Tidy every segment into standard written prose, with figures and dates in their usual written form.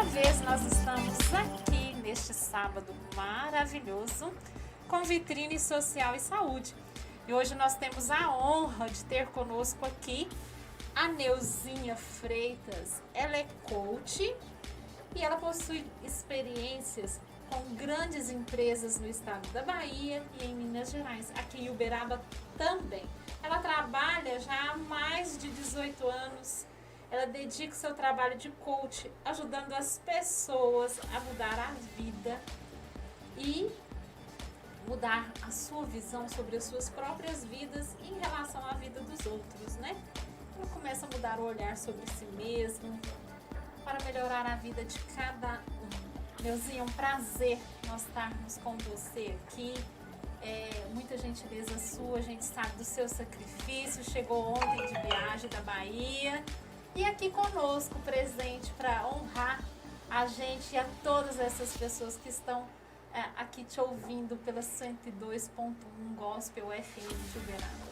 vez nós estamos aqui neste sábado maravilhoso com Vitrine Social e Saúde. E hoje nós temos a honra de ter conosco aqui a Neuzinha Freitas. Ela é coach e ela possui experiências com grandes empresas no estado da Bahia e em Minas Gerais, aqui em Uberaba também. Ela trabalha já há mais de 18 anos. Ela dedica o seu trabalho de coach, ajudando as pessoas a mudar a vida e mudar a sua visão sobre as suas próprias vidas em relação à vida dos outros, né? Ela começa a mudar o olhar sobre si mesmo para melhorar a vida de cada um. Neuzinha, é um prazer nós estarmos com você aqui. Muita gentileza sua, a gente sabe do seu sacrifício. Chegou ontem de viagem da Bahia e aqui conosco, presente para honrar a gente e a todas essas pessoas que estão aqui te ouvindo pela 102.1 Gospel FM de Uberaba.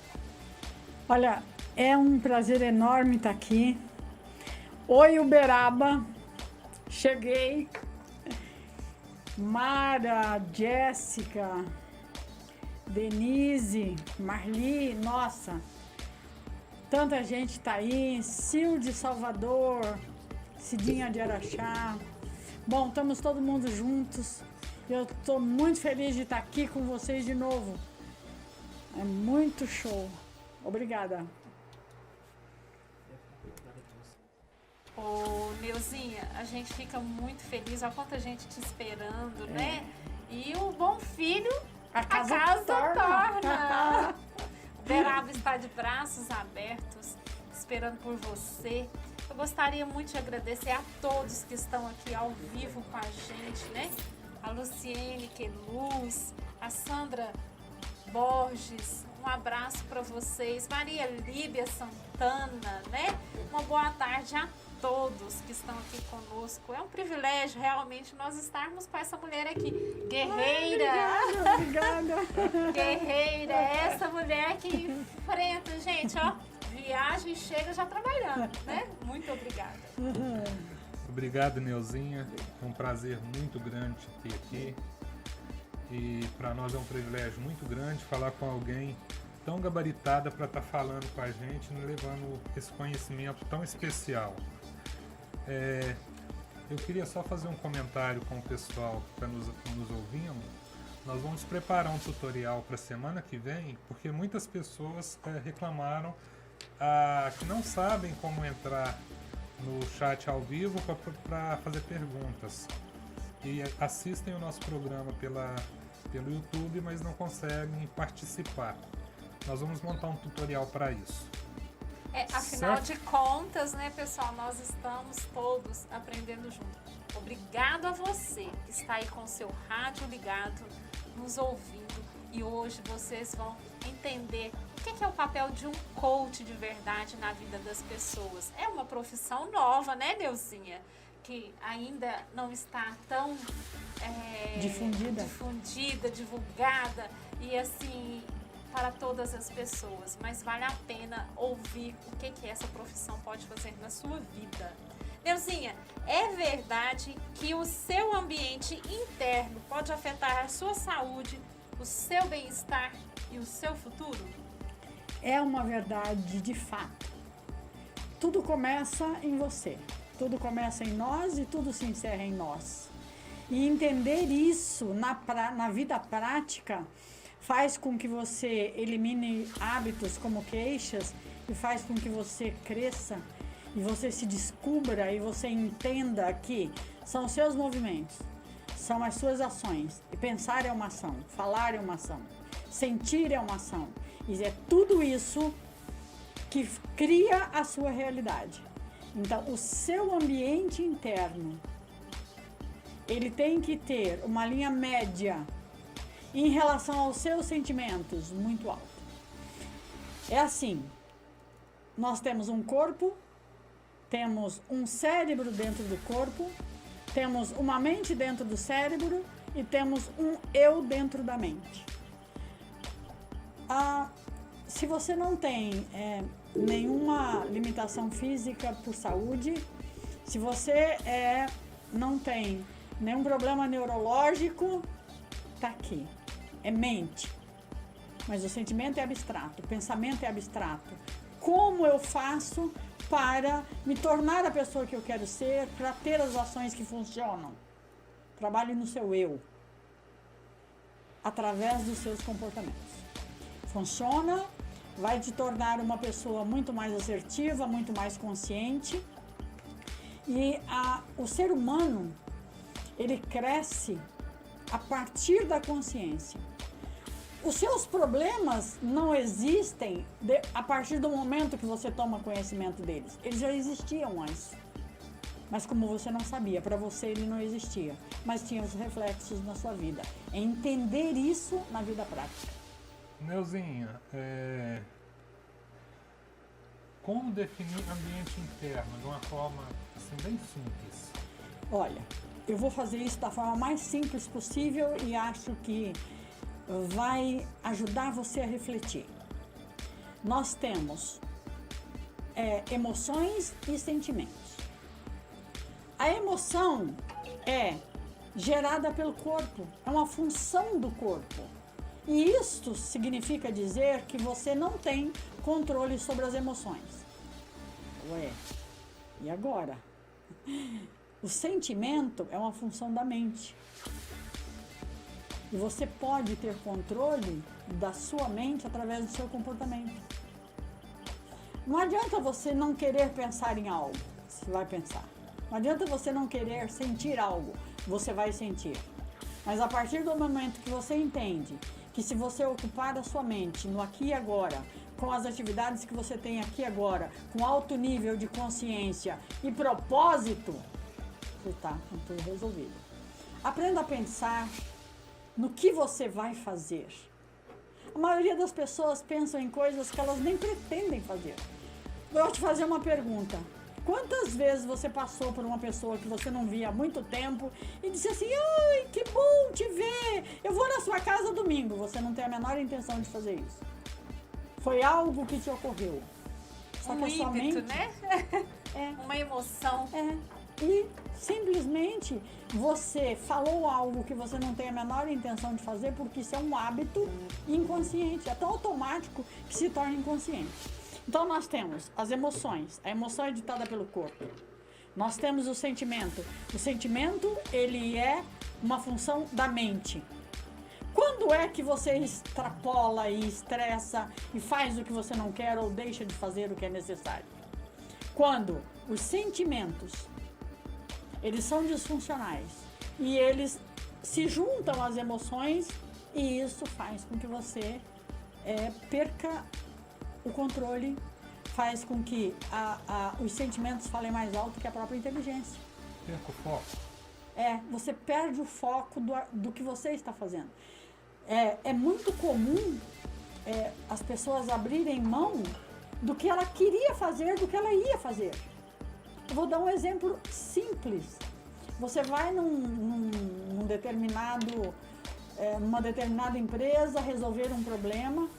Olha, é um prazer enorme estar aqui. Oi, Uberaba. Cheguei. Mara, Jéssica, Denise, Marli, nossa, tanta gente tá aí. Sil de Salvador, Cidinha de Araxá. Bom, estamos todo mundo juntos. Eu estou muito feliz de estar aqui com vocês de novo. É muito show. Obrigada. Ô, Neuzinha, a gente fica muito feliz, olha quanta gente te esperando, né? E o bom filho, a casa torna. O Uberaba está de braços abertos, esperando por você. Eu gostaria muito de agradecer a todos que estão aqui ao vivo com a gente, né? A Luciene Queluz, a Sandra Borges, um abraço para vocês. Maria Líbia Santana, né? Uma boa tarde a todos que estão aqui conosco. É um privilégio realmente nós estarmos com essa mulher aqui, guerreira. Obrigada. Guerreira, essa mulher que enfrenta, gente, ó, viaja e chega já trabalhando, né? Muito obrigada. Obrigado, Neuzinha. É um prazer muito grande te ter aqui. E para nós é um privilégio muito grande falar com alguém tão gabaritada para estar falando com a gente, levando esse conhecimento tão especial. Eu queria só fazer um comentário com o pessoal que está nos ouvindo. Nós vamos preparar um tutorial para a semana que vem, porque muitas pessoas reclamaram que não sabem como entrar no chat ao vivo para fazer perguntas. E assistem o nosso programa pelo YouTube, mas não conseguem participar. Nós vamos montar um tutorial para isso. Afinal de contas, né, pessoal, nós estamos todos aprendendo juntos. Obrigado a você que está aí com o seu rádio ligado, nos ouvindo. E hoje vocês vão entender o que é o papel de um coach de verdade na vida das pessoas. É uma profissão nova, né, Neuzinha? Que ainda não está tão difundida, divulgada e assim para todas as pessoas, mas vale a pena ouvir o que essa profissão pode fazer na sua vida. Neuzinha, é verdade que o seu ambiente interno pode afetar a sua saúde, o seu bem-estar e o seu futuro? É uma verdade de fato. Tudo começa em você. Tudo começa em nós e tudo se encerra em nós. E entender isso na vida prática faz com que você elimine hábitos como queixas e faz com que você cresça e você se descubra e você entenda que são os seus movimentos, são as suas ações. E pensar é uma ação, falar é uma ação, sentir é uma ação. E é tudo isso que cria a sua realidade. Então, o seu ambiente interno, ele tem que ter uma linha média em relação aos seus sentimentos muito alta. É assim, nós temos um corpo, temos um cérebro dentro do corpo, temos uma mente dentro do cérebro e temos um eu dentro da mente. Se você não tem nenhuma limitação física por saúde, se você é não tem nenhum problema neurológico, tá aqui. É mente. Mas o sentimento é abstrato, o pensamento é abstrato. Como eu faço para me tornar a pessoa que eu quero ser, para ter as ações que funcionam? Trabalhe no seu eu, através dos seus comportamentos. Funciona, vai te tornar uma pessoa muito mais assertiva, muito mais consciente. E o ser humano, ele cresce a partir da consciência. Os seus problemas não existem a partir do momento que você toma conhecimento deles. Eles já existiam antes. Mas como você não sabia, para você ele não existia. Mas tinha os reflexos na sua vida. É entender isso na vida prática. Neuzinha, como definir ambiente interno de uma forma assim, bem simples? Olha, eu vou fazer isso da forma mais simples possível e acho que vai ajudar você a refletir. Nós temos emoções e sentimentos. A emoção é gerada pelo corpo, é uma função do corpo. E isto significa dizer que você não tem controle sobre as emoções. Ué, e agora? O sentimento é uma função da mente. E você pode ter controle da sua mente através do seu comportamento. Não adianta você não querer pensar em algo, você vai pensar. Não adianta você não querer sentir algo, você vai sentir. Mas a partir do momento que você entende que se você ocupar a sua mente no aqui e agora, com as atividades que você tem aqui agora, com alto nível de consciência e propósito, você está com tudo resolvido. Aprenda a pensar no que você vai fazer. A maioria das pessoas pensam em coisas que elas nem pretendem fazer. Vou te fazer uma pergunta. Quantas vezes você passou por uma pessoa que você não via há muito tempo e disse assim, ai, que bom te ver, eu vou na sua casa domingo. Você não tem a menor intenção de fazer isso. Foi algo que te ocorreu. Só que a sua mente, né? Uma emoção. E simplesmente você falou algo que você não tem a menor intenção de fazer porque isso é um hábito inconsciente. É tão automático que se torna inconsciente. Então nós temos as emoções. A emoção é ditada pelo corpo. Nós temos o sentimento. O sentimento, ele é uma função da mente. Quando é que você extrapola e estressa e faz o que você não quer ou deixa de fazer o que é necessário? Quando os sentimentos, eles são disfuncionais e eles se juntam às emoções e isso faz com que você perca o controle, faz com que os sentimentos falem mais alto que a própria inteligência. Perca o foco. Você perde o foco do que você está fazendo. É muito comum as pessoas abrirem mão do que ela queria fazer, do que ela ia fazer. Eu vou dar um exemplo simples. Você vai numa determinada empresa resolver um problema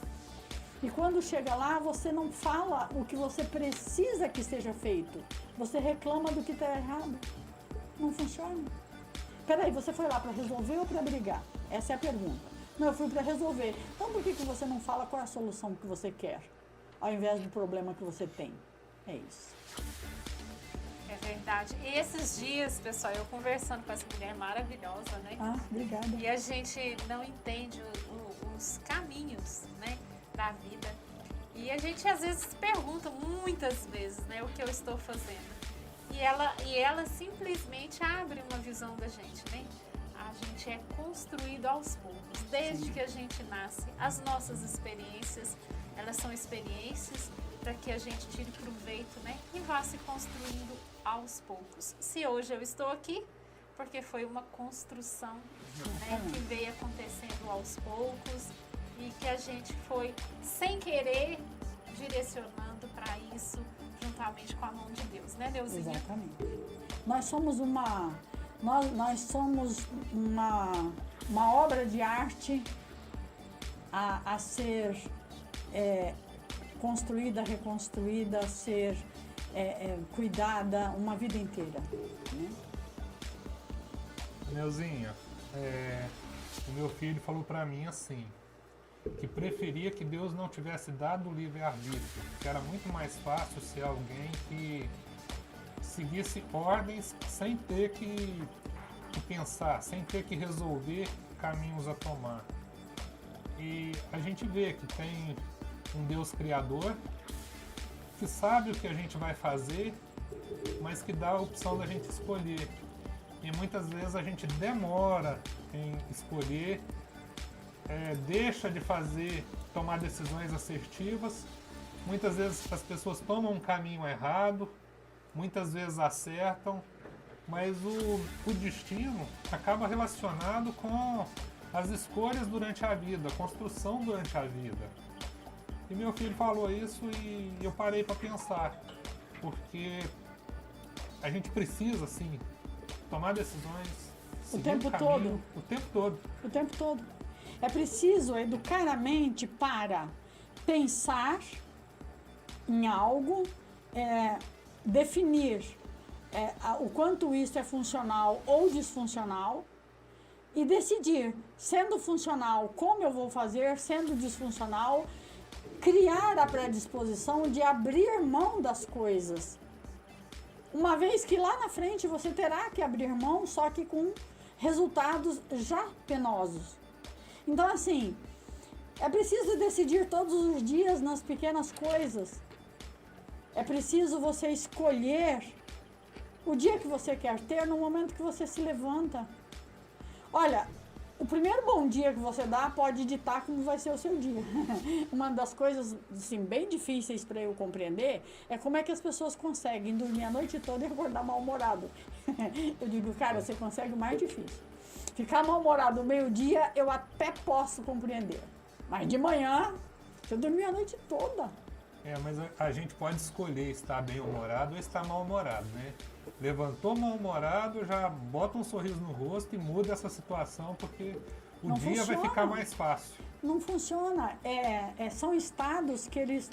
e quando chega lá você não fala o que você precisa que seja feito. Você reclama do que está errado. Não funciona. Peraí, você foi lá para resolver ou para brigar? Essa é a pergunta. Não, eu fui para resolver. Então por que você não fala qual é a solução que você quer, ao invés do problema que você tem? É isso. É verdade. E esses dias, pessoal, eu conversando com essa mulher maravilhosa, né? Obrigada. E a gente não entende os caminhos, né, da vida. E a gente às vezes pergunta, muitas vezes, né, o que eu estou fazendo. E ela simplesmente abre uma visão da gente, né? A gente é construído aos poucos, desde que a gente nasce. As nossas experiências, elas são experiências para que a gente tire proveito, né? E vá se construindo aos poucos. Se hoje eu estou aqui, porque foi uma construção, né, que veio acontecendo aos poucos e que a gente foi, sem querer, direcionando para isso, juntamente com a mão de Deus, né, Deusinha? Exatamente. Nós somos uma obra de arte a ser construída, reconstruída, a ser cuidada uma vida inteira, né? Neuzinha, o meu filho falou pra mim assim, que preferia que Deus não tivesse dado o livre-arbítrio, que era muito mais fácil ser alguém que seguisse ordens sem ter que pensar, sem ter que resolver caminhos a tomar. E a gente vê que tem um Deus criador que sabe o que a gente vai fazer, mas que dá a opção da gente escolher. E muitas vezes a gente demora em escolher, deixa de tomar decisões assertivas. Muitas vezes as pessoas tomam um caminho errado, muitas vezes acertam, mas o destino acaba relacionado com as escolhas durante a vida, a construção durante a vida. E meu filho falou isso e eu parei para pensar, porque a gente precisa, assim, tomar decisões, O tempo todo. O tempo todo. O tempo todo. É preciso educar a mente para pensar em algo, definir o quanto isso é funcional ou disfuncional e decidir, sendo funcional, como eu vou fazer, sendo disfuncional, criar a predisposição de abrir mão das coisas. Uma vez que lá na frente você terá que abrir mão, só que com resultados já penosos. Então, assim, é preciso decidir todos os dias nas pequenas coisas. É preciso você escolher o dia que você quer ter no momento que você se levanta. Olha, o primeiro bom dia que você dá pode ditar como vai ser o seu dia. Uma das coisas, assim, bem difíceis para eu compreender é como é que as pessoas conseguem dormir a noite toda e acordar mal-humorado. Eu digo, cara, você consegue o mais difícil. Ficar mal-humorado no meio-dia eu até posso compreender. Mas de manhã, eu dormi a noite toda. Mas a gente pode escolher estar bem-humorado ou estar mal-humorado, né? Levantou mal-humorado, já bota um sorriso no rosto e muda essa situação, porque o Não dia vai funciona. ficar mais fácil. Não funciona. São estados que eles...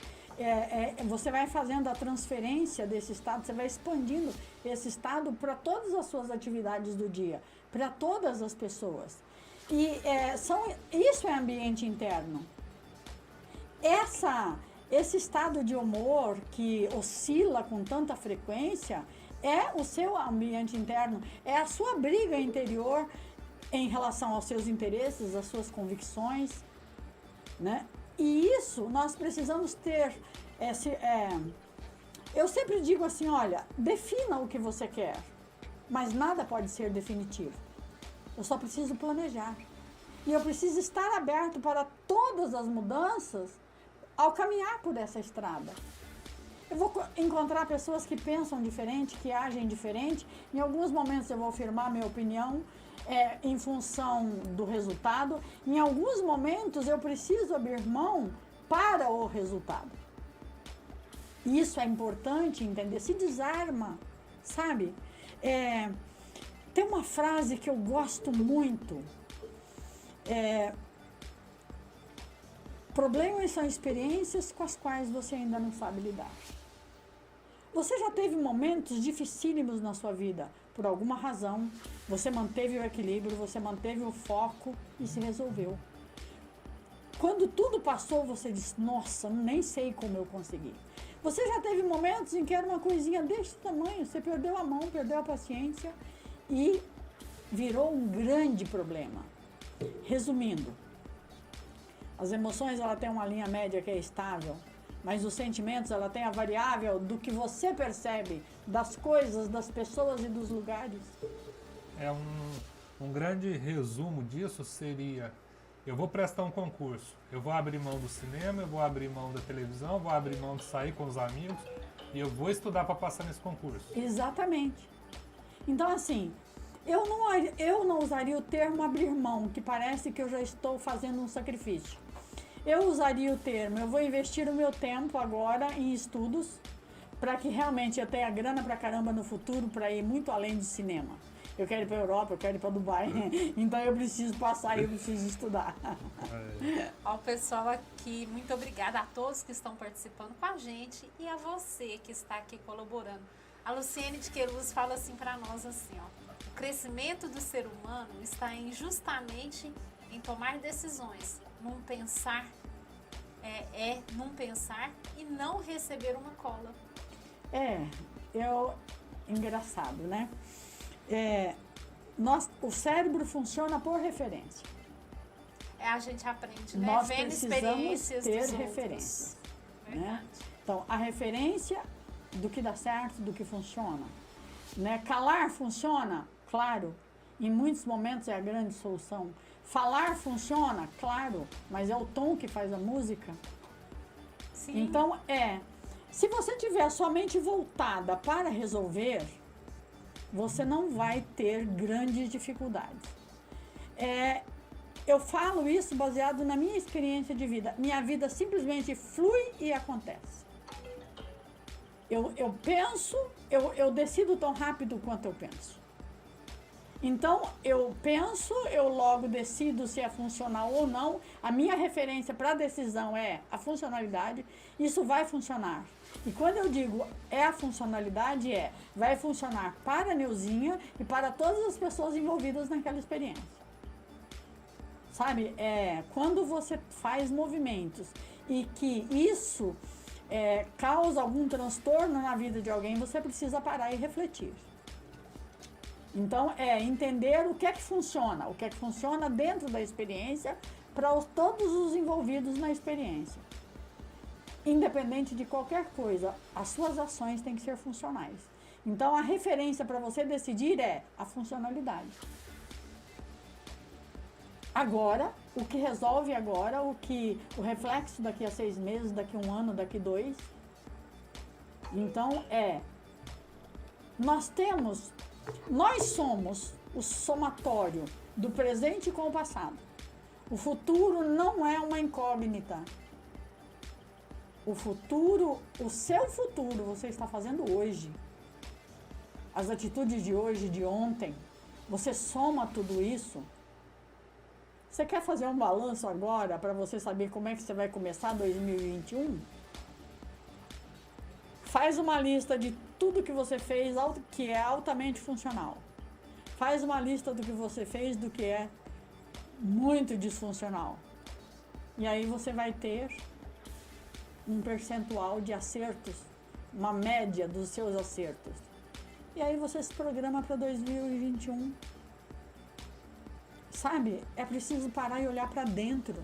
você vai fazendo a transferência desse estado, você vai expandindo esse estado para todas as suas atividades do dia, para todas as pessoas. E isso é ambiente interno. Esse estado de humor que oscila com tanta frequência é o seu ambiente interno, é a sua briga interior em relação aos seus interesses, às suas convicções, né? E isso nós precisamos ter. Eu sempre digo assim, olha, defina o que você quer, mas nada pode ser definitivo. Eu só preciso planejar. E eu preciso estar aberto para todas as mudanças ao caminhar por essa estrada. Eu vou encontrar pessoas que pensam diferente, que agem diferente. Em alguns momentos eu vou afirmar minha opinião em função do resultado. Em alguns momentos eu preciso abrir mão para o resultado. Isso é importante entender. Se desarma, sabe? Tem uma frase que eu gosto muito. Problemas são experiências com as quais você ainda não sabe lidar. Você já teve momentos dificílimos na sua vida, por alguma razão, você manteve o equilíbrio, você manteve o foco e se resolveu. Quando tudo passou, você disse, nossa, nem sei como eu consegui. Você já teve momentos em que era uma coisinha desse tamanho, você perdeu a mão, perdeu a paciência e virou um grande problema. Resumindo, as emoções ela tem uma linha média que é estável, mas os sentimentos ela tem a variável do que você percebe das coisas, das pessoas e dos lugares. Um grande resumo disso seria, eu vou prestar um concurso, eu vou abrir mão do cinema, eu vou abrir mão da televisão, vou abrir mão de sair com os amigos e eu vou estudar para passar nesse concurso. Exatamente. Então assim, eu não usaria o termo abrir mão, que parece que eu já estou fazendo um sacrifício. Eu usaria o termo, eu vou investir o meu tempo agora em estudos para que realmente eu tenha grana pra caramba no futuro para ir muito além de cinema. Eu quero ir para a Europa, eu quero ir para Dubai, então eu preciso passar e eu preciso estudar. Ó, pessoal aqui, muito obrigada a todos que estão participando com a gente e a você que está aqui colaborando. A Luciene de Queruz fala assim para nós assim, ó. O crescimento do ser humano está justamente em tomar decisões, num pensar, num pensar e não receber uma cola. Engraçado, né? O cérebro funciona por referência. A gente aprende, né? Nós Vendo precisamos experiências ter dos referências. outros. Verdade. Então, a referência do que dá certo, do que funciona. Né? Calar funciona? Claro. Em muitos momentos é a grande solução. Falar funciona? Claro. Mas é o tom que faz a música. Sim. Então, se você tiver a sua mente voltada para resolver, você não vai ter grandes dificuldades. Eu falo isso baseado na minha experiência de vida. Minha vida simplesmente flui e acontece. Eu penso, eu decido tão rápido quanto eu penso. Então, eu penso, eu logo decido se é funcional ou não. A minha referência para a decisão é a funcionalidade. Isso vai funcionar. E quando eu digo a funcionalidade, vai funcionar para a Neuzinha e para todas as pessoas envolvidas naquela experiência. Sabe, quando você faz movimentos e que isso causa algum transtorno na vida de alguém, você precisa parar e refletir. Então, entender o que é que funciona dentro da experiência para todos os envolvidos na experiência. Independente de qualquer coisa, as suas ações têm que ser funcionais. Então, a referência para você decidir é a funcionalidade. Agora, o que resolve agora, o reflexo daqui a 6 meses, daqui a 1 ano, daqui 2. Então, nós somos o somatório do presente com o passado. O futuro não é uma incógnita. O seu futuro, você está fazendo hoje. As atitudes de hoje, de ontem, você soma tudo isso. Você quer fazer um balanço agora para você saber como é que você vai começar 2021? Faz uma lista de tudo que você fez que é altamente funcional. Faz uma lista do que você fez do que é muito disfuncional. E aí você vai ter um percentual de acertos, uma média dos seus acertos. E aí você se programa para 2021. Sabe, é preciso parar e olhar para dentro.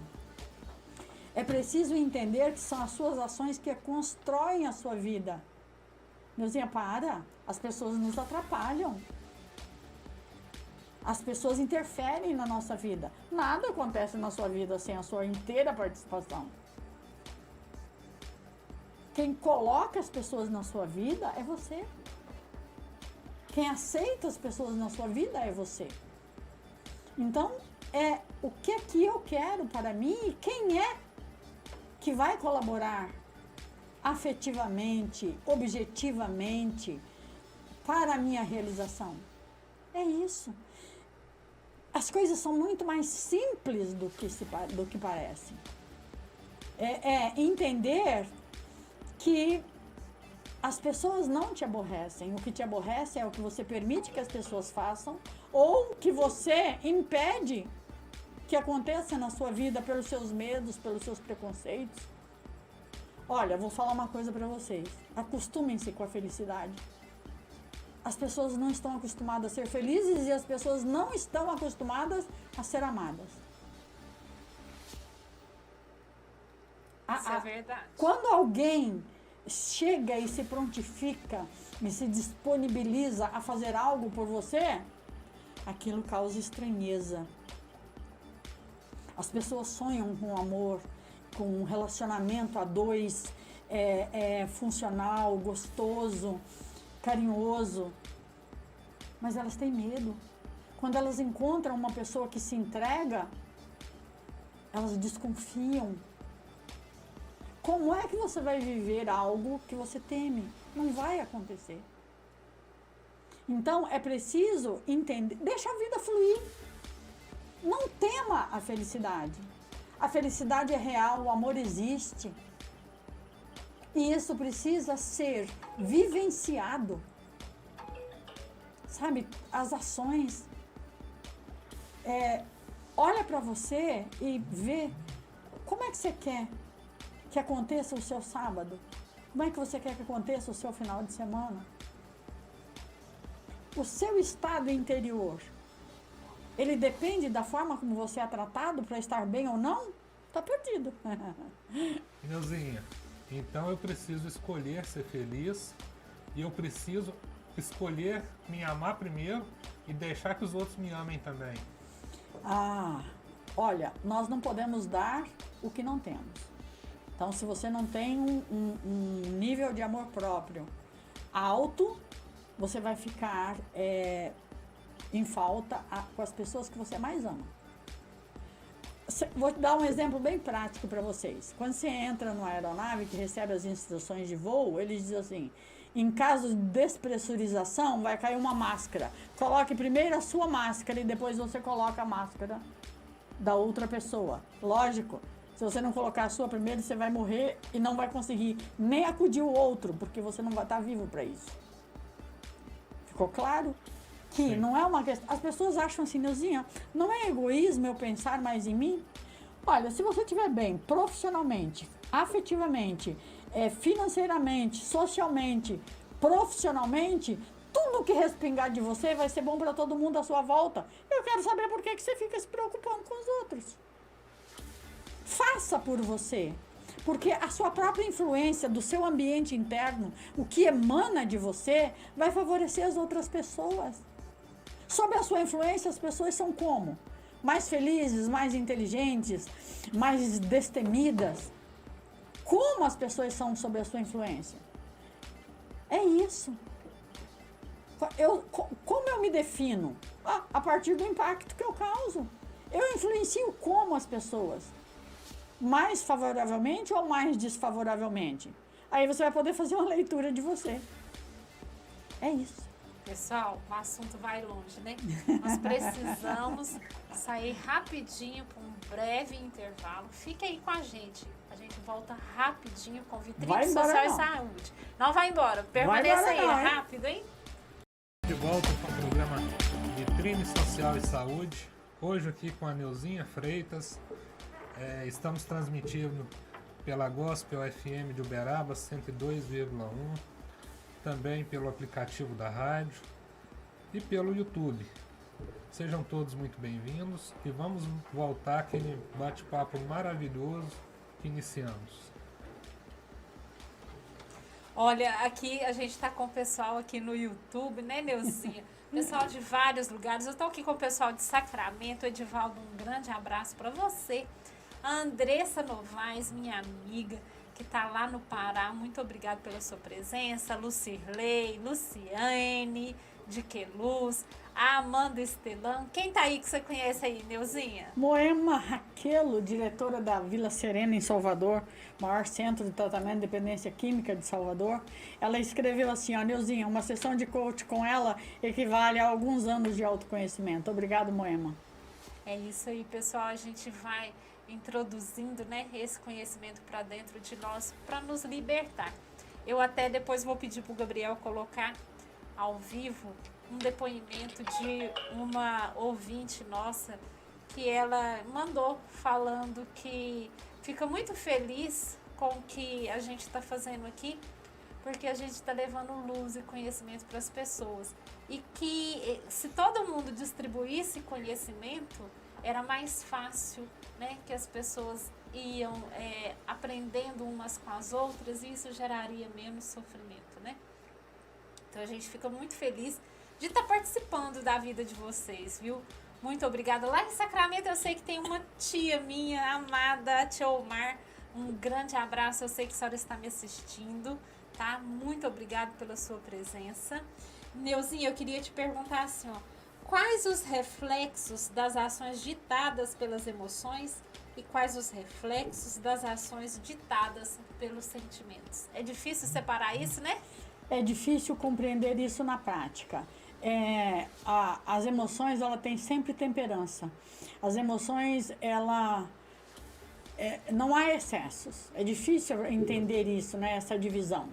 É preciso entender que são as suas ações que constroem a sua vida. Neuzinha, as pessoas nos atrapalham. As pessoas interferem na nossa vida. Nada acontece na sua vida sem a sua inteira participação. Quem coloca as pessoas na sua vida é você. Quem aceita as pessoas na sua vida é você. Então, o que é que eu quero para mim e quem é que vai colaborar afetivamente, objetivamente para a minha realização. É isso. As coisas são muito mais simples do que parecem. Entender que as pessoas não te aborrecem. O que te aborrece é o que você permite que as pessoas façam ou que você impede que aconteça na sua vida pelos seus medos, pelos seus preconceitos. Olha, vou falar uma coisa para vocês. Acostumem-se com a felicidade. As pessoas não estão acostumadas a ser felizes e as pessoas não estão acostumadas a ser amadas. Isso é verdade. Quando alguém chega e se prontifica e se disponibiliza a fazer algo por você, aquilo causa estranheza. As pessoas sonham com amor, com um relacionamento a dois, funcional, gostoso, carinhoso, mas elas têm medo. Quando elas encontram uma pessoa que se entrega, elas desconfiam. Como é que você vai viver algo que você teme? Não vai acontecer. Então, é preciso entender, deixa a vida fluir. Não tema a felicidade. A felicidade é real, o amor existe. E isso precisa ser vivenciado. sabe, as ações. Olha para você e vê como é que você quer que aconteça o seu sábado. Como é que você quer que aconteça o seu final de semana? O seu estado interior, ele depende da forma como você é tratado para estar bem ou não? Tá perdido. Neuzinha, então eu preciso escolher ser feliz e eu preciso escolher me amar primeiro e deixar que os outros me amem também. Olha, nós não podemos dar o que não temos. Então, se você não tem um nível de amor próprio alto, você vai ficar em falta com as pessoas que você mais ama. Vou dar um exemplo bem prático para vocês. Quando você entra numa aeronave que recebe as instruções de voo, eles dizem assim: em caso de despressurização, vai cair uma máscara. Coloque primeiro a sua máscara e depois você coloca a máscara da outra pessoa. Lógico, se você não colocar a sua primeiro, você vai morrer e não vai conseguir nem acudir o outro, porque você não vai estar vivo para isso. Ficou claro? Que não é uma questão. As pessoas acham assim, Neuzinha, não é egoísmo eu pensar mais em mim? Olha, se você estiver bem profissionalmente, afetivamente, financeiramente, socialmente, profissionalmente, tudo que respingar de você vai ser bom para todo mundo à sua volta. Eu quero saber por que você fica se preocupando com os outros. Faça por você. Porque a sua própria influência do seu ambiente interno, o que emana de você, vai favorecer as outras pessoas. Sob a sua influência, as pessoas são como? Mais felizes, mais inteligentes, mais destemidas. Como as pessoas são sob a sua influência? É isso. Como eu me defino? A partir do impacto que eu causo. Eu influencio como as pessoas? Mais favoravelmente ou mais desfavoravelmente? Aí você vai poder fazer uma leitura de você. É isso. Pessoal, o assunto vai longe, né? Nós precisamos sair rapidinho para um breve intervalo. Fique aí com a gente. A gente volta rapidinho com Vitrine Social e Saúde. Não vai embora. Permaneça aí, rápido, hein? De volta com o programa Vitrine Social e Saúde. Hoje aqui com a Neuzinha Freitas. Estamos transmitindo pela Gospel FM de Uberaba 102,1, também pelo aplicativo da rádio e pelo YouTube. Sejam todos muito bem-vindos e vamos voltar àquele bate-papo maravilhoso que iniciamos. Olha, aqui a gente está com o pessoal aqui no YouTube, né, Neuzinha? Pessoal de vários lugares. Eu estou aqui com o pessoal de Sacramento. Edivaldo, um grande abraço para você. A Andressa Novaes, minha amiga, que está lá no Pará, muito obrigada pela sua presença. Lucirley, Luciane, de Queluz, a Amanda Estelão. Quem tá aí que você conhece aí, Neuzinha? Moema Raquelo, diretora da Vila Serena em Salvador, maior centro de tratamento de dependência química de Salvador. Ela escreveu assim, ó, Neuzinha, uma sessão de coach com ela equivale a alguns anos de autoconhecimento. Obrigado, Moema. É isso aí, pessoal. A gente vai introduzindo, né, esse conhecimento para dentro de nós para nos libertar. Eu até depois vou pedir para o Gabriel colocar ao vivo um depoimento de uma ouvinte nossa que ela mandou falando que fica muito feliz com o que a gente está fazendo aqui, porque a gente está levando luz e conhecimento para as pessoas e que se todo mundo distribuísse conhecimento era mais fácil, né, que as pessoas iam aprendendo umas com as outras e isso geraria menos sofrimento, né? Então a gente fica muito feliz de estar participando da vida de vocês, viu? Muito obrigada. Lá em Sacramento eu sei que tem uma tia minha amada, a tia Omar. Um grande abraço, eu sei que a senhora está me assistindo, tá? Muito obrigada pela sua presença. Neuzinha, eu queria te perguntar assim, ó, quais os reflexos das ações ditadas pelas emoções e quais os reflexos das ações ditadas pelos sentimentos? É difícil separar isso, né? É difícil compreender isso na prática. As emoções, ela tem sempre temperança. As emoções, não há excessos. É difícil entender isso, né, essa divisão.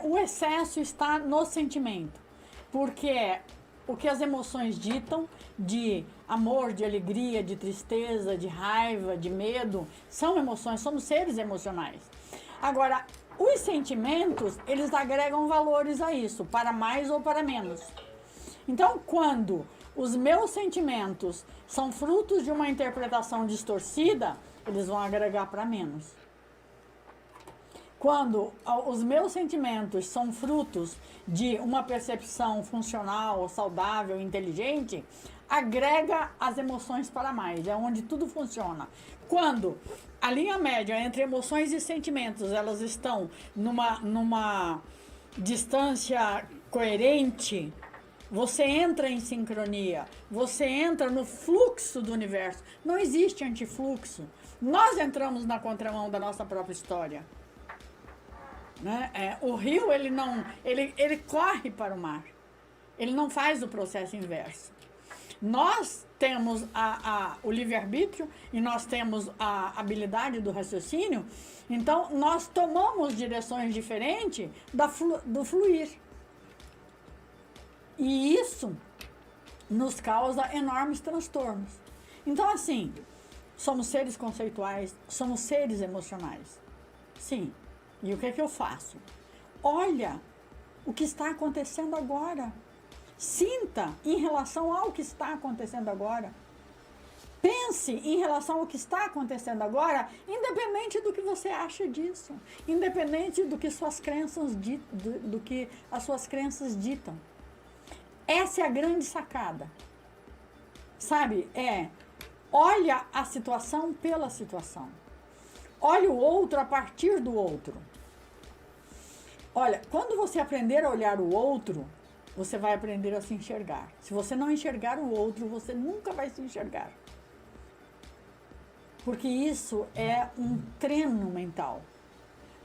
O excesso está no sentimento, porque o que as emoções ditam de amor, de alegria, de tristeza, de raiva, de medo, são emoções, somos seres emocionais. Agora, os sentimentos, eles agregam valores a isso, para mais ou para menos. Então, quando os meus sentimentos são frutos de uma interpretação distorcida, eles vão agregar para menos. Quando os meus sentimentos são frutos de uma percepção funcional, saudável, inteligente, agrega as emoções para mais, é onde tudo funciona. Quando a linha média entre emoções e sentimentos, elas estão numa distância coerente, você entra em sincronia, você entra no fluxo do universo. Não existe antifluxo. Nós entramos na contramão da nossa própria história. Né? O rio, ele corre para o mar. Ele não faz o processo inverso. Nós temos o livre-arbítrio e nós temos a habilidade do raciocínio, então nós tomamos direções diferentes do fluir. E isso nos causa enormes transtornos. Então, assim, somos seres conceituais, somos seres emocionais. Sim. E o que é que eu faço? Olha o que está acontecendo agora. Sinta em relação ao que está acontecendo agora. Pense em relação ao que está acontecendo agora, independente do que você acha disso, independente do que suas crenças do que as suas crenças ditam. Essa é a grande sacada. Sabe? Olha a situação pela situação. Olha o outro a partir do outro. Olha, quando você aprender a olhar o outro, você vai aprender a se enxergar. Se você não enxergar o outro, você nunca vai se enxergar. Porque isso é um treino mental.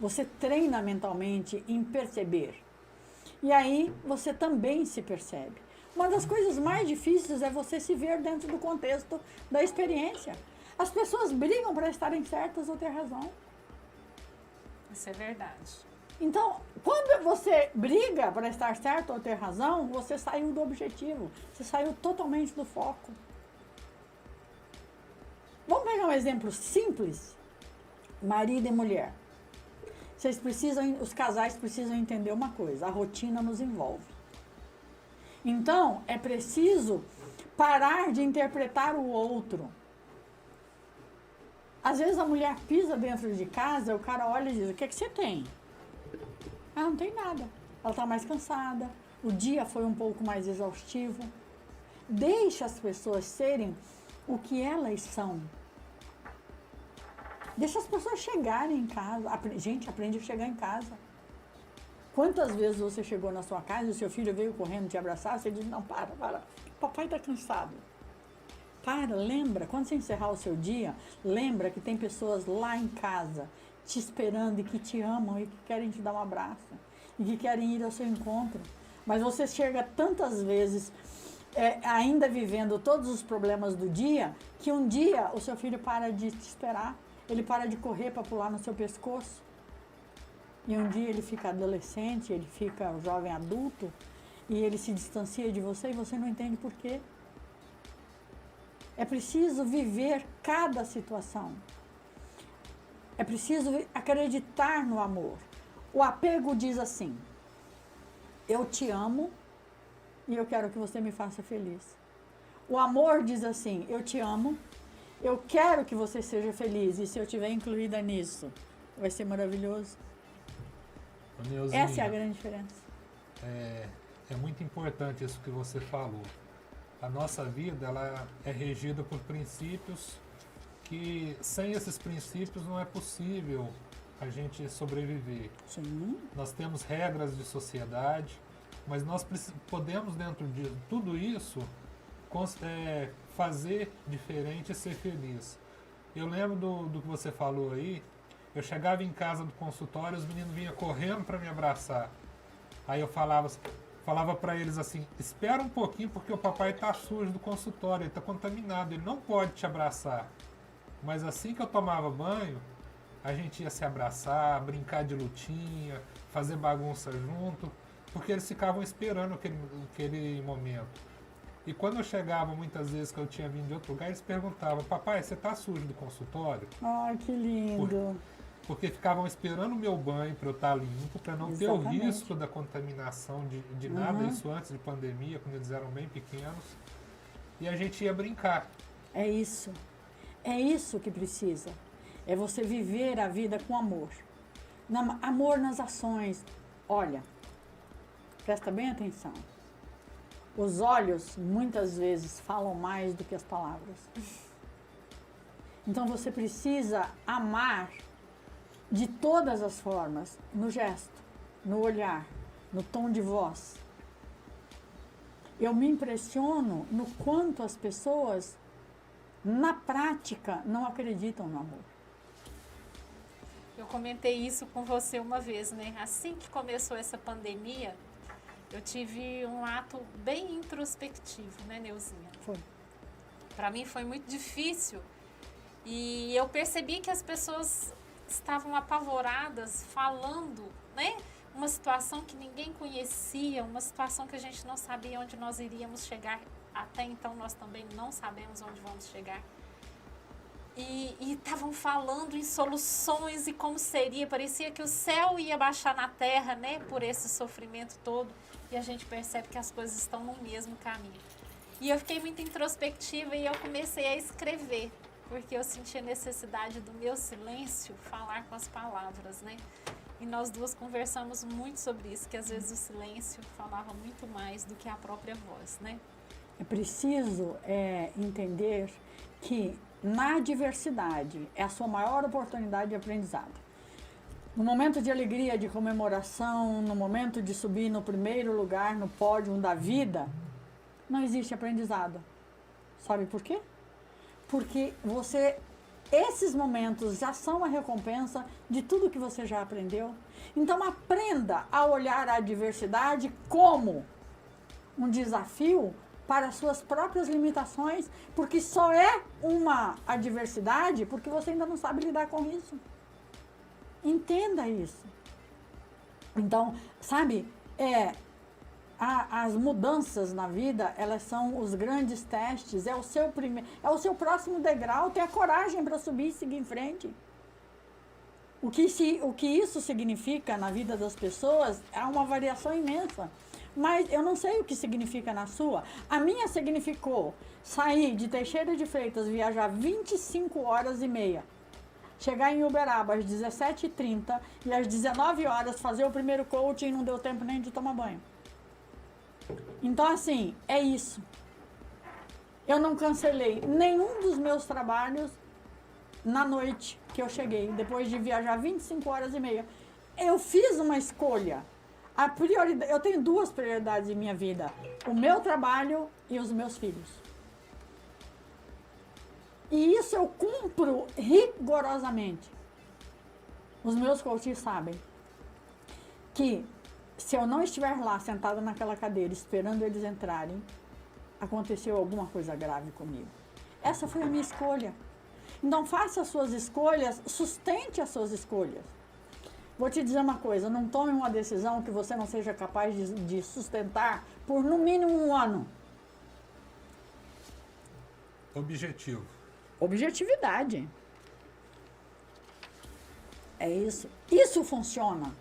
Você treina mentalmente em perceber. E aí você também se percebe. Uma das coisas mais difíceis é você se ver dentro do contexto da experiência. As pessoas brigam para estarem certas ou ter razão. Isso é verdade. Então, quando você briga para estar certo ou ter razão, você saiu do objetivo. Você saiu totalmente do foco. Vamos pegar um exemplo simples. Marido e mulher. Os casais precisam entender uma coisa. A rotina nos envolve. Então, é preciso parar de interpretar o outro. Às vezes a mulher pisa dentro de casa, o cara olha e diz, o que é que você tem? Ah, não tem nada. Ela está mais cansada, o dia foi um pouco mais exaustivo. Deixa as pessoas serem o que elas são. Deixa as pessoas chegarem em casa. Gente, aprende a chegar em casa. Quantas vezes você chegou na sua casa e o seu filho veio correndo te abraçar, você diz, não, para, papai está cansado. Para, lembra, quando você encerrar o seu dia, lembra que tem pessoas lá em casa te esperando e que te amam e que querem te dar um abraço e que querem ir ao seu encontro. Mas você chega tantas vezes ainda vivendo todos os problemas do dia, que um dia o seu filho para de te esperar, ele para de correr para pular no seu pescoço. E um dia ele fica adolescente, ele fica jovem adulto e ele se distancia de você e você não entende por quê. É preciso viver cada situação. É preciso acreditar no amor. O apego diz assim, eu te amo e eu quero que você me faça feliz. O amor diz assim, eu te amo, eu quero que você seja feliz e se eu estiver incluída nisso, vai ser maravilhoso. Neuzinha, essa é a grande diferença. É muito importante isso que você falou. A nossa vida ela é regida por princípios que sem esses princípios não é possível a gente sobreviver. Sim. Nós temos regras de sociedade, mas nós podemos dentro de tudo isso fazer diferente e ser feliz. Eu lembro do que você falou aí, eu chegava em casa do consultório, os meninos vinham correndo para me abraçar. Aí eu falava para eles assim, espera um pouquinho porque o papai está sujo do consultório, ele está contaminado, ele não pode te abraçar. Mas assim que eu tomava banho, a gente ia se abraçar, brincar de lutinha, fazer bagunça junto, porque eles ficavam esperando aquele momento. E quando eu chegava, muitas vezes que eu tinha vindo de outro lugar, eles perguntavam, papai, você tá sujo do consultório? Ai, que lindo. Porque ficavam esperando o meu banho para eu estar limpo, para não ter o Exatamente. risco da contaminação de nada, isso antes de pandemia, quando eles eram bem pequenos. E a gente ia brincar. É isso. É isso que precisa. É você viver a vida com amor. Amor nas ações. Olha, presta bem atenção. Os olhos, muitas vezes, falam mais do que as palavras. Então você precisa amar de todas as formas, no gesto, no olhar, no tom de voz. Eu me impressiono no quanto as pessoas, na prática, não acreditam no amor. Eu comentei isso com você uma vez, né? Assim que começou essa pandemia, eu tive um ato bem introspectivo, né, Neuzinha? Foi. Para mim foi muito difícil e eu percebi que as pessoas estavam apavoradas, falando, né? Uma situação que ninguém conhecia, uma situação que a gente não sabia onde nós iríamos chegar. Até então nós também não sabemos onde vamos chegar. E estavam falando em soluções e como seria. Parecia que o céu ia baixar na terra, né? Por esse sofrimento todo. E a gente percebe que as coisas estão no mesmo caminho. E eu fiquei muito introspectiva e eu comecei a escrever. Porque eu senti a necessidade do meu silêncio falar com as palavras, né? E nós duas conversamos muito sobre isso, que às vezes o silêncio falava muito mais do que a própria voz, né? É preciso entender que na adversidade é a sua maior oportunidade de aprendizado. No momento de alegria, de comemoração, no momento de subir no primeiro lugar no pódio da vida, não existe aprendizado. Sabe por quê? Porque esses momentos já são a recompensa de tudo que você já aprendeu. Então aprenda a olhar a adversidade como um desafio para as suas próprias limitações, porque só é uma adversidade porque você ainda não sabe lidar com isso. Entenda isso. Então, sabe, as mudanças na vida, elas são os grandes testes, é o seu próximo degrau, tenha coragem para subir e seguir em frente. O que isso significa na vida das pessoas é uma variação imensa. Mas eu não sei o que significa na sua. A minha significou sair de Teixeira de Freitas, viajar 25 horas e meia, chegar em Uberaba às 17h30 e às 19 horas fazer o primeiro coaching e não deu tempo nem de tomar banho. Então, assim, é isso. Eu não cancelei nenhum dos meus trabalhos na noite que eu cheguei, depois de viajar 25 horas e meia. Eu fiz uma escolha. Eu tenho duas prioridades em minha vida: o meu trabalho e os meus filhos. E isso eu cumpro rigorosamente. Os meus coaches sabem que se eu não estiver lá sentada naquela cadeira esperando eles entrarem, aconteceu alguma coisa grave comigo. Essa foi a minha escolha. Então faça as suas escolhas, sustente as suas escolhas. Vou te dizer uma coisa, não tome uma decisão que você não seja capaz de sustentar por no mínimo 1 ano. Objetivo. Objetividade. É isso. Isso funciona.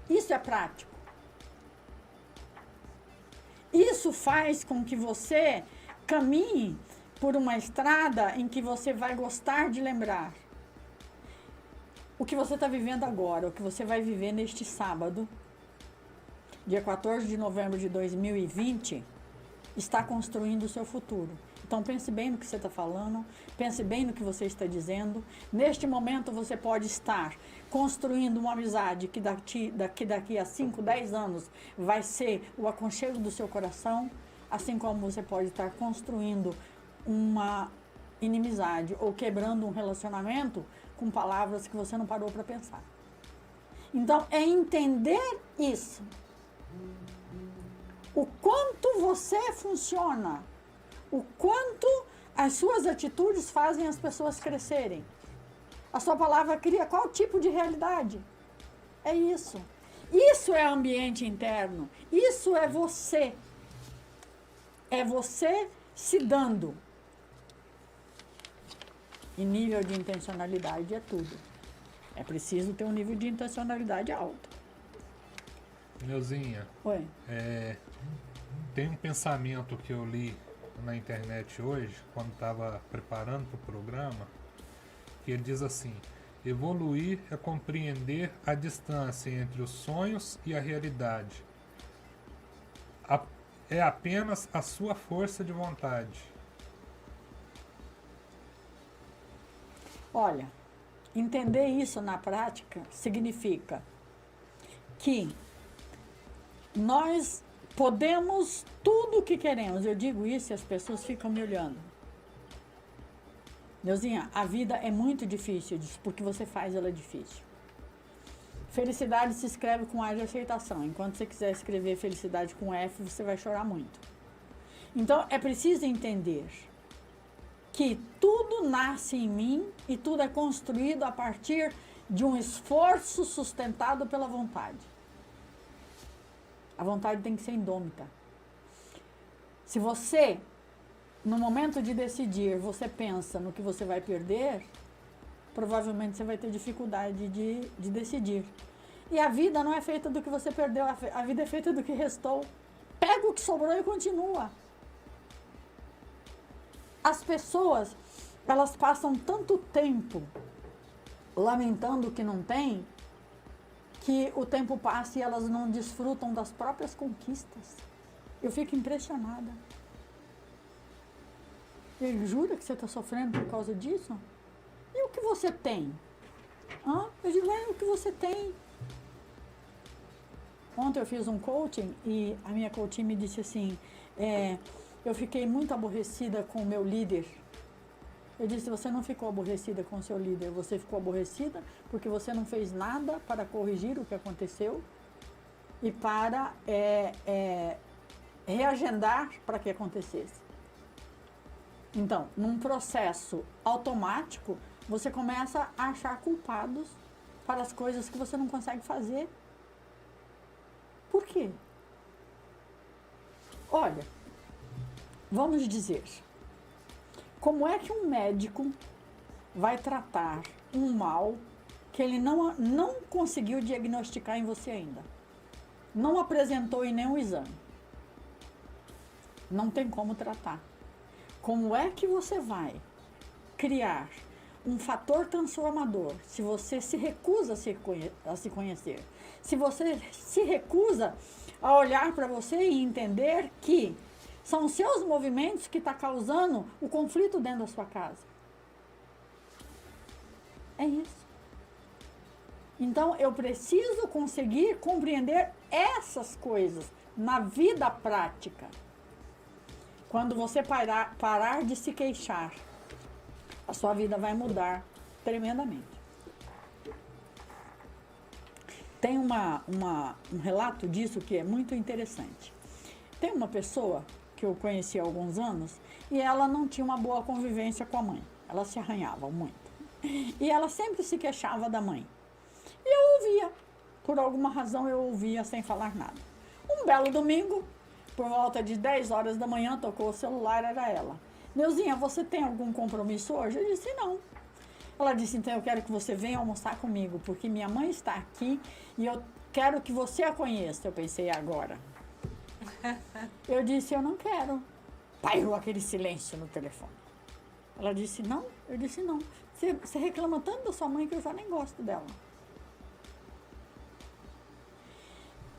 Isso é prático. Isso faz com que você caminhe por uma estrada em que você vai gostar de lembrar. O que você está vivendo agora, o que você vai viver neste sábado, dia 14 de novembro de 2020, está construindo o seu futuro. Então pense bem no que você está falando, pense bem no que você está dizendo. Neste momento você pode estar construindo uma amizade que daqui a 5, 10 anos vai ser o aconchego do seu coração, assim como você pode estar construindo uma inimizade ou quebrando um relacionamento com palavras que você não parou para pensar. Então, é entender isso. O quanto você funciona, o quanto as suas atitudes fazem as pessoas crescerem. A sua palavra cria qual tipo de realidade? É isso. Isso é ambiente interno. Isso é você. é você se dando. E nível de intencionalidade é tudo. É preciso ter um nível de intencionalidade alto. Neuzinha, Oi. tem um pensamento que eu li na internet hoje, quando estava preparando para o programa, que ele diz assim: evoluir é compreender a distância entre os sonhos e a realidade. É apenas a sua força de vontade. Olha, entender isso na prática significa que nós podemos tudo o que queremos. Eu digo isso e as pessoas ficam me olhando. Neuzinha, a vida é muito difícil, porque você faz ela difícil. Felicidade se escreve com A de aceitação. Enquanto você quiser escrever felicidade com F, você vai chorar muito. Então, é preciso entender que tudo nasce em mim e tudo é construído a partir de um esforço sustentado pela vontade. A vontade tem que ser indômita. Se você, no momento de decidir, você pensa no que você vai perder, provavelmente você vai ter dificuldade de decidir. E a vida não é feita do que você perdeu, a vida é feita do que restou. Pega o que sobrou e continua. As pessoas, elas passam tanto tempo lamentando o que não tem, que o tempo passa e elas não desfrutam das próprias conquistas. Eu fico impressionada. Ele jura que você está sofrendo por causa disso? E o que você tem? Eu digo, o que você tem? Ontem eu fiz um coaching e a minha coaching me disse assim, eu fiquei muito aborrecida com o meu líder. Eu disse, você não ficou aborrecida com o seu líder, você ficou aborrecida porque você não fez nada para corrigir o que aconteceu e para reagendar para que acontecesse. Então, num processo automático, você começa a achar culpados para as coisas que você não consegue fazer. Por quê? Olha, vamos dizer, como é que um médico vai tratar um mal que ele não conseguiu diagnosticar em você ainda? Não apresentou em nenhum exame. Não tem como tratar. Como é que você vai criar um fator transformador se você se recusa a se conhecer? Se você se recusa a olhar para você e entender que são os seus movimentos que estão causando o conflito dentro da sua casa. É isso. Então, eu preciso conseguir compreender essas coisas na vida prática. Quando você parar de se queixar, a sua vida vai mudar tremendamente. Tem um relato disso que é muito interessante. Tem uma pessoa que eu conheci há alguns anos e ela não tinha uma boa convivência com a mãe. Ela se arranhava muito. E ela sempre se queixava da mãe. E eu ouvia. Por alguma razão eu ouvia sem falar nada. Um belo domingo, por volta de 10 horas da manhã, tocou o celular, era ela. Neuzinha, você tem algum compromisso hoje? Eu disse, não. Ela disse, então eu quero que você venha almoçar comigo, porque minha mãe está aqui e eu quero que você a conheça. Eu pensei, agora. Eu disse, eu não quero. Pairou aquele silêncio no telefone. Ela disse, não. Eu disse, não. Você reclama tanto da sua mãe que eu já nem gosto dela.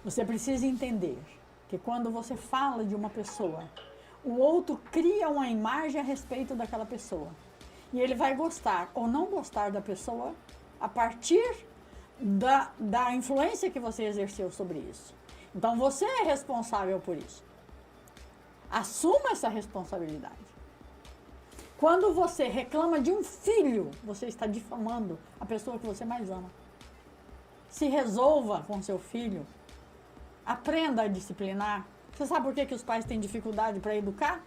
Você precisa entender que quando você fala de uma pessoa, o outro cria uma imagem a respeito daquela pessoa. E ele vai gostar ou não gostar da pessoa a partir da influência que você exerceu sobre isso. Então você é responsável por isso. Assuma essa responsabilidade. Quando você reclama de um filho, você está difamando a pessoa que você mais ama. Se resolva com seu filho. Aprenda a disciplinar. Você sabe por que os pais têm dificuldade para educar?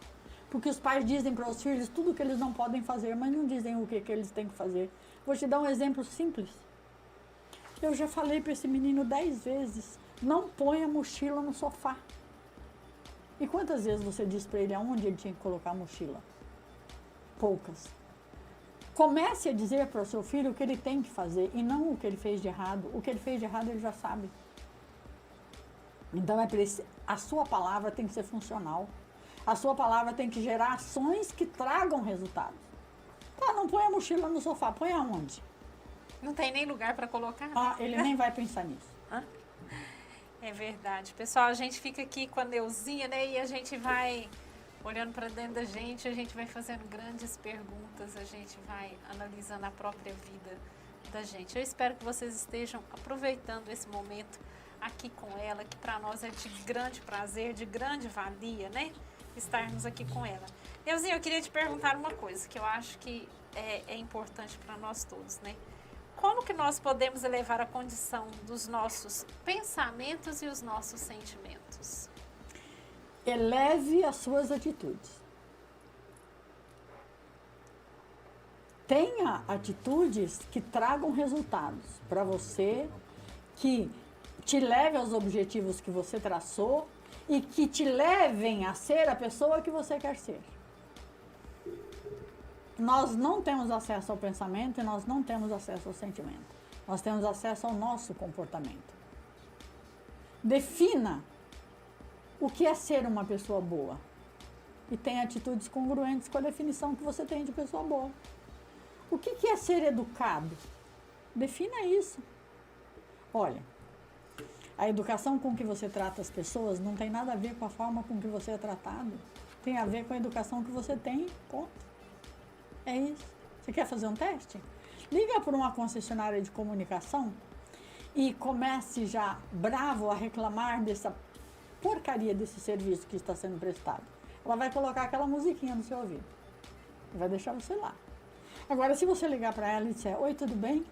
Porque os pais dizem para os filhos tudo o que eles não podem fazer, mas não dizem o que eles têm que fazer. Vou te dar um exemplo simples. Eu já falei para esse menino 10 vezes, não ponha a mochila no sofá. E quantas vezes você disse para ele aonde ele tinha que colocar a mochila? Poucas. Comece a dizer para o seu filho o que ele tem que fazer e não o que ele fez de errado. O que ele fez de errado ele já sabe. Então a sua palavra tem que ser funcional. A sua palavra tem que gerar ações que tragam resultados. Tá, não põe a mochila no sofá, põe aonde? Não tem nem lugar para colocar, né? Ah, ele nem vai pensar nisso. É verdade. Pessoal, a gente fica aqui com a Neuzinha, né? E a gente vai olhando para dentro da gente, a gente vai fazendo grandes perguntas, a gente vai analisando a própria vida da gente. Eu espero que vocês estejam aproveitando esse momento aqui com ela, que para nós é de grande prazer, de grande valia, né? Estarmos aqui com ela. Neuzinha, eu queria te perguntar uma coisa que eu acho que é importante para nós todos, né? Como que nós podemos elevar a condição dos nossos pensamentos e os nossos sentimentos? Eleve as suas atitudes. Tenha atitudes que tragam resultados para você, que te leve aos objetivos que você traçou e que te levem a ser a pessoa que você quer ser. Nós não temos acesso ao pensamento e nós não temos acesso ao sentimento. Nós temos acesso ao nosso comportamento. Defina o que é ser uma pessoa boa e tenha atitudes congruentes com a definição que você tem de pessoa boa. O que é ser educado? Defina isso. Olha, a educação com que você trata as pessoas não tem nada a ver com a forma com que você é tratado. Tem a ver com a educação que você tem, ponto. É isso. Você quer fazer um teste? Liga para uma concessionária de comunicação e comece já bravo a reclamar dessa porcaria desse serviço que está sendo prestado. Ela vai colocar aquela musiquinha no seu ouvido. Vai deixar você lá. Agora, se você ligar para ela e disser: oi, tudo bem?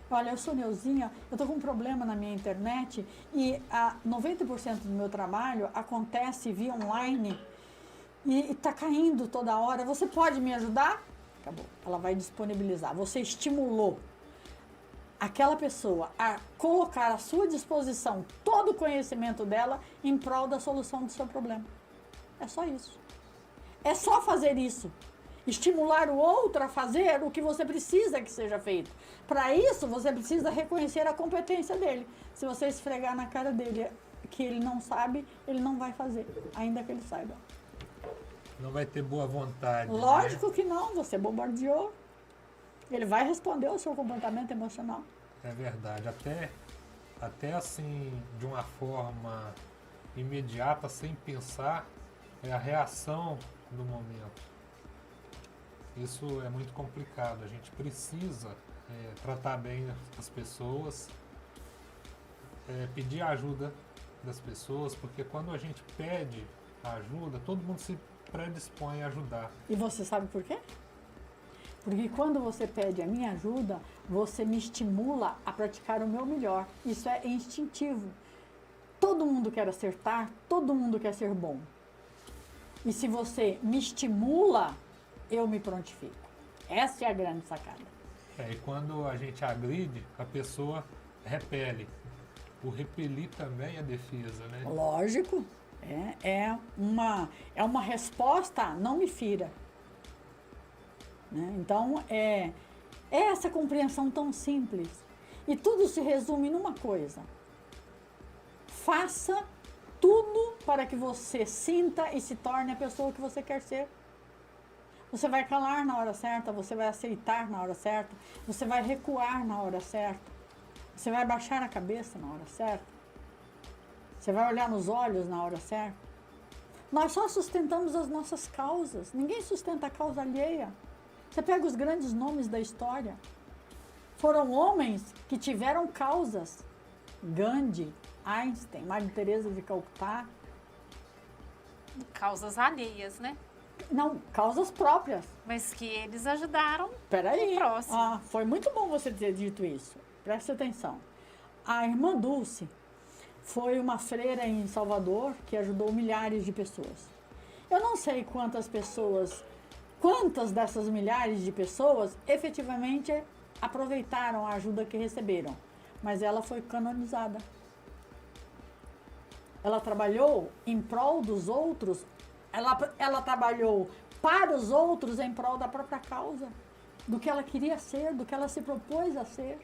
Olha, eu sou Neuzinha, eu estou com um problema na minha internet e 90% do meu trabalho acontece via online e está caindo toda hora. Você pode me ajudar? Acabou. Ela vai disponibilizar. Você estimulou aquela pessoa a colocar à sua disposição todo o conhecimento dela em prol da solução do seu problema. É só isso. É só fazer isso. Estimular o outro a fazer o que você precisa que seja feito. Para isso, você precisa reconhecer a competência dele. Se você esfregar na cara dele que ele não sabe, ele não vai fazer, ainda que ele saiba. Não vai ter boa vontade. Lógico né? que não, você bombardeou. Ele vai responder ao seu comportamento emocional. É verdade. Até assim, de uma forma imediata, sem pensar, é a reação do momento. Isso é muito complicado. A gente precisa tratar bem as pessoas, pedir ajuda das pessoas, porque quando a gente pede ajuda, todo mundo se predispõe a ajudar. E você sabe por quê? Porque quando você pede a minha ajuda, você me estimula a praticar o meu melhor. Isso é instintivo. Todo mundo quer acertar, todo mundo quer ser bom. E se você me estimula, eu me prontifico. Essa é a grande sacada. E quando a gente agride, a pessoa repele. O repelir também é defesa, né? Lógico. É uma resposta, não me fira. Né? Então, é essa compreensão tão simples. E tudo se resume numa coisa. Faça tudo para que você sinta e se torne a pessoa que você quer ser. Você vai calar na hora certa, você vai aceitar na hora certa, você vai recuar na hora certa, você vai baixar a cabeça na hora certa. Você vai olhar nos olhos na hora certa. Nós só sustentamos as nossas causas. Ninguém sustenta a causa alheia. Você pega os grandes nomes da história. Foram homens que tiveram causas. Gandhi, Einstein, Maria Teresa de Calcutá. Causas alheias, né? Não, causas próprias. Mas que eles ajudaram Peraí. o próximo. Foi muito bom você ter dito isso. Preste atenção. A irmã Dulce foi uma freira em Salvador que ajudou milhares de pessoas. Eu não sei quantas dessas milhares de pessoas efetivamente aproveitaram a ajuda que receberam, mas ela foi canonizada. ela trabalhou em prol dos outros, ela trabalhou para os outros em prol da própria causa, do que ela queria ser, do que ela se propôs a ser.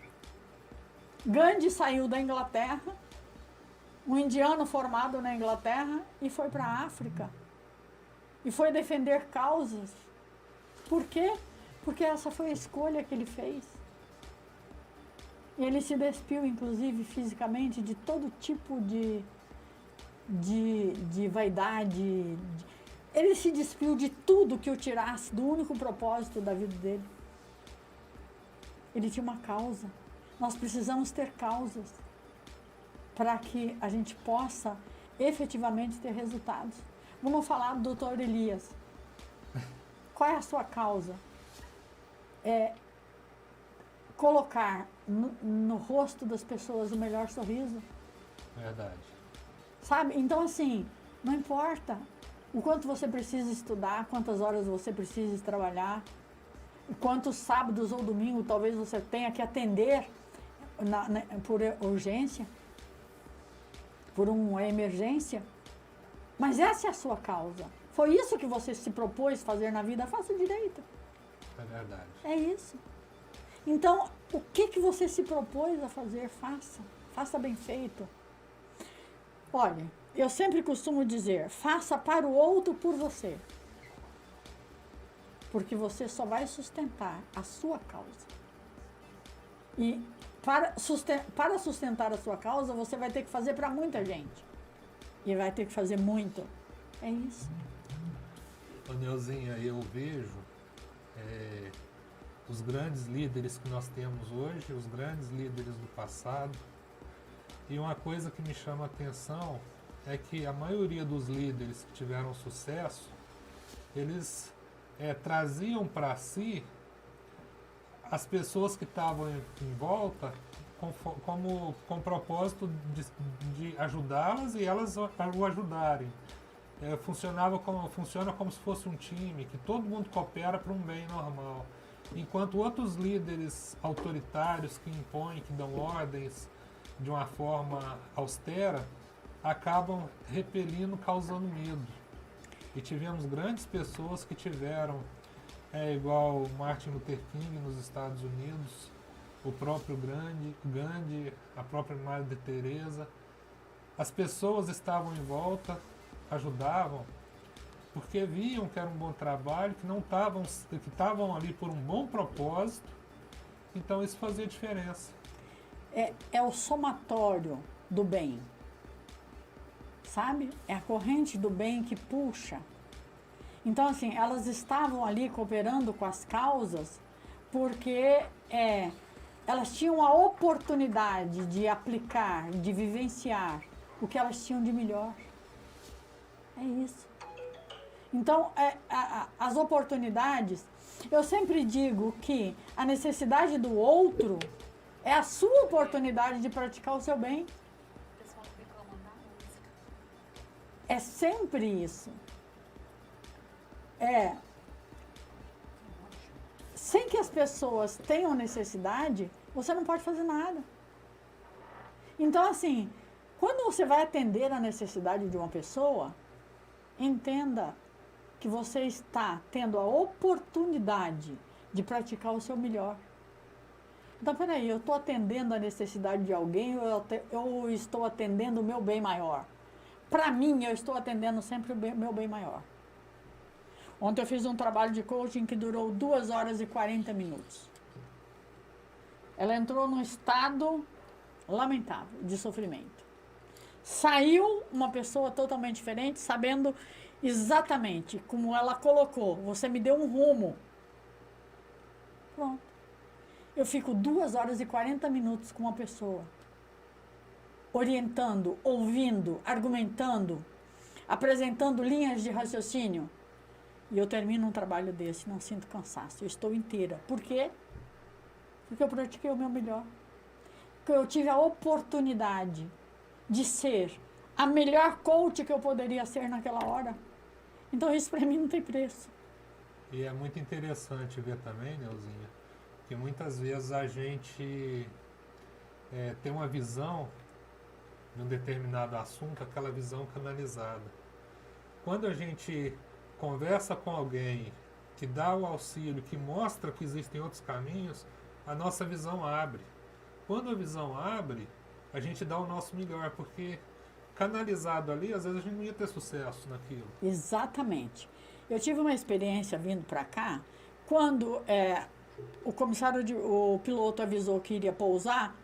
Gandhi saiu da Inglaterra, um indiano formado na Inglaterra, e foi para a África. E foi defender causas. Por quê? Porque essa foi a escolha que ele fez. E ele se despiu, inclusive, fisicamente, de todo tipo de vaidade. Ele se despiu de tudo que o tirasse do único propósito da vida dele. Ele tinha uma causa. Nós precisamos ter causas para que a gente possa efetivamente ter resultados. Vamos falar do Dr. Elias. Qual é a sua causa? É colocar no rosto das pessoas o melhor sorriso. Verdade. Sabe? Então, assim, não importa o quanto você precisa estudar, quantas horas você precisa trabalhar, quantos sábados ou domingos talvez você tenha que atender por urgência, por uma emergência. Mas essa é a sua causa. Foi isso que você se propôs fazer na vida, faça direito. É verdade. É isso. Então, o que você se propôs a fazer, faça. Faça bem feito. Olha, eu sempre costumo dizer, faça para o outro por você. Porque você só vai sustentar a sua causa. E para sustentar a sua causa, você vai ter que fazer para muita gente. E vai ter que fazer muito. É isso. Ô Neuzinha, eu vejo os grandes líderes que nós temos hoje, os grandes líderes do passado. E uma coisa que me chama a atenção é que a maioria dos líderes que tiveram sucesso, eles traziam para si as pessoas que estavam em volta com o propósito de ajudá-las e elas o ajudarem. Funciona como se fosse um time, que todo mundo coopera para um bem normal. Enquanto outros líderes autoritários que impõem, que dão ordens de uma forma austera, acabam repelindo, causando medo. E tivemos grandes pessoas que tiveram, igual Martin Luther King nos Estados Unidos, o próprio Gandhi, a própria Madre Teresa. As pessoas estavam em volta, ajudavam, porque viam que era um bom trabalho, que estavam ali por um bom propósito, então isso fazia diferença. É o somatório do bem, sabe? É a corrente do bem que puxa. Então, assim, elas estavam ali cooperando com as causas porque elas tinham a oportunidade de aplicar, de vivenciar o que elas tinham de melhor. É isso. Então, as oportunidades, eu sempre digo que a necessidade do outro é a sua oportunidade de praticar o seu bem. O pessoal reclamando da música. É sempre isso. Sem que as pessoas tenham necessidade, você não pode fazer nada. Então, assim, quando você vai atender a necessidade de uma pessoa, entenda que você está tendo a oportunidade de praticar o seu melhor. Então, peraí, eu estou atendendo a necessidade de alguém ou eu estou atendendo o meu bem maior? Para mim, eu estou atendendo sempre o meu bem maior. Ontem eu fiz um trabalho de coaching que durou 2 horas e 40 minutos. Ela entrou num estado lamentável de sofrimento. Saiu uma pessoa totalmente diferente, sabendo exatamente como ela colocou. Você me deu um rumo. Pronto. Eu fico 2 horas e 40 minutos com uma pessoa, orientando, ouvindo, argumentando, apresentando linhas de raciocínio. E eu termino um trabalho desse, não sinto cansaço. Eu estou inteira. Por quê? Porque eu pratiquei o meu melhor. Porque eu tive a oportunidade de ser a melhor coach que eu poderia ser naquela hora. Então isso para mim não tem preço. E é muito interessante ver também, Neuzinha, que muitas vezes a gente tem uma visão de um determinado assunto, aquela visão canalizada. Quando a gente conversa com alguém que dá o auxílio, que mostra que existem outros caminhos, a nossa visão abre. Quando a visão abre, a gente dá o nosso melhor, porque canalizado ali, às vezes a gente não ia ter sucesso naquilo. Exatamente. Eu tive uma experiência vindo para cá, quando o piloto avisou que iria pousar,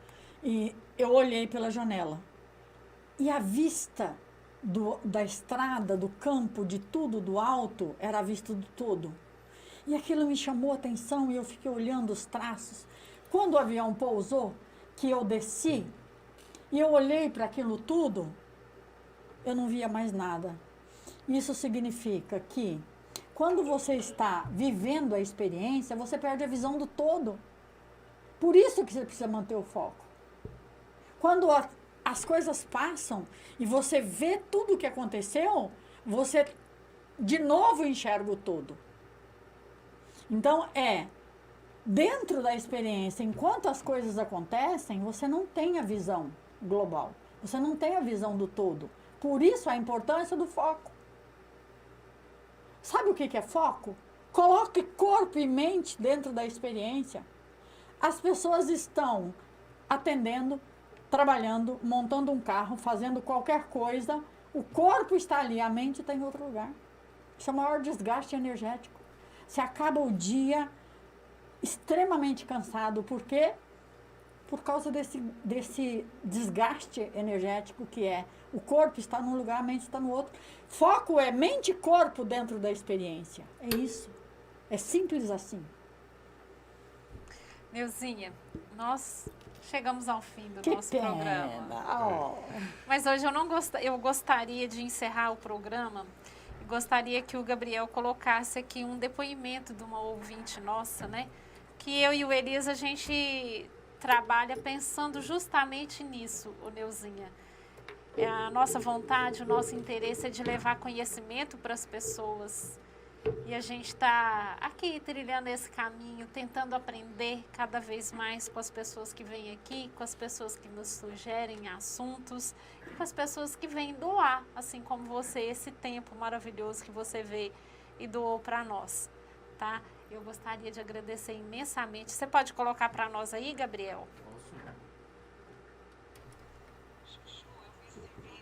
e eu olhei pela janela. E a vista da estrada, do campo, de tudo, do alto, era a vista do todo. E aquilo me chamou a atenção e eu fiquei olhando os traços. Quando o avião pousou, que eu desci, e eu olhei para aquilo tudo, eu não via mais nada. Isso significa que, quando você está vivendo a experiência, você perde a visão do todo. Por isso que você precisa manter o foco. Quando as coisas passam e você vê tudo o que aconteceu, você de novo enxerga o todo. Então, dentro da experiência, enquanto as coisas acontecem, você não tem a visão global. Você não tem a visão do todo. Por isso a importância do foco. Sabe o que é foco? Coloque corpo e mente dentro da experiência. As pessoas estão atendendo, trabalhando, montando um carro, fazendo qualquer coisa. O corpo está ali, a mente está em outro lugar. Isso é o maior desgaste energético. Você acaba o dia extremamente cansado. Por quê? Por causa desse desgaste energético que o corpo está num lugar, a mente está no outro. Foco é mente e corpo dentro da experiência. É isso. É simples assim. Neuzinha, nós chegamos ao fim do Que nosso pena. programa. Oh. Mas hoje eu gostaria de encerrar o programa e gostaria que o Gabriel colocasse aqui um depoimento de uma ouvinte nossa, né? Que eu e o Elias, a gente trabalha pensando justamente nisso, ô Neuzinha. A nossa vontade, o nosso interesse é de levar conhecimento para as pessoas. E a gente está aqui trilhando esse caminho, tentando aprender cada vez mais com as pessoas que vêm aqui, com as pessoas que nos sugerem assuntos, e com as pessoas que vêm doar, assim como você, esse tempo maravilhoso que você vê e doou para nós, tá? Eu gostaria de agradecer imensamente. Você pode colocar para nós aí, Gabriel?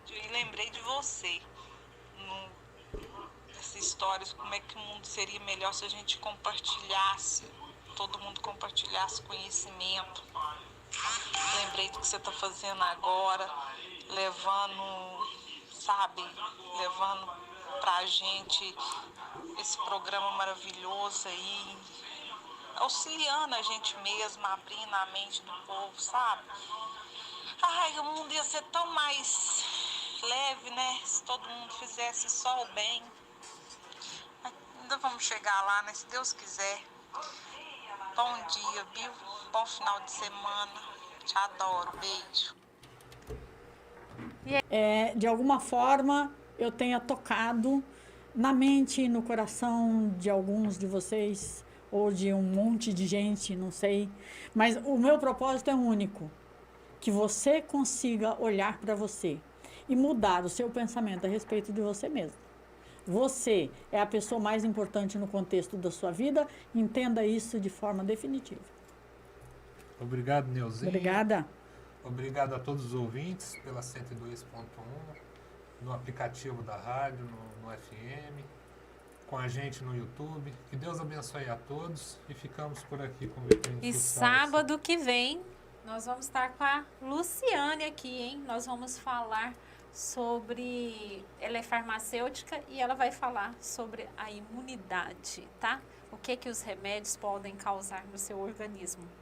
E lembrei de você nessas histórias, como é que o mundo seria melhor se a gente compartilhasse, todo mundo compartilhasse conhecimento. Lembrei do que você está fazendo agora, levando pra gente esse programa maravilhoso aí, auxiliando a gente mesmo, abrindo a mente do povo, sabe? Ai, o mundo ia ser tão mais leve, né? Se todo mundo fizesse só o bem. Ainda vamos chegar lá, né? Se Deus quiser. Bom dia, viu? Bom final de semana. Te adoro. Beijo. De alguma forma, eu tenha tocado na mente e no coração de alguns de vocês, ou de um monte de gente, não sei. Mas o meu propósito é único. Que você consiga olhar para você e mudar o seu pensamento a respeito de você mesmo. Você é a pessoa mais importante no contexto da sua vida. Entenda isso de forma definitiva. Obrigado, Neuzinha. Obrigada. Obrigado a todos os ouvintes pela 102.1, no aplicativo da rádio, no FM, com a gente no YouTube. Que Deus abençoe a todos e ficamos por aqui com o Vitrine E Social. sábado que vem, nós vamos estar com a Luciane aqui, hein? Nós vamos falar sobre... Ela é farmacêutica e ela vai falar sobre a imunidade, tá? O que os remédios podem causar no seu organismo.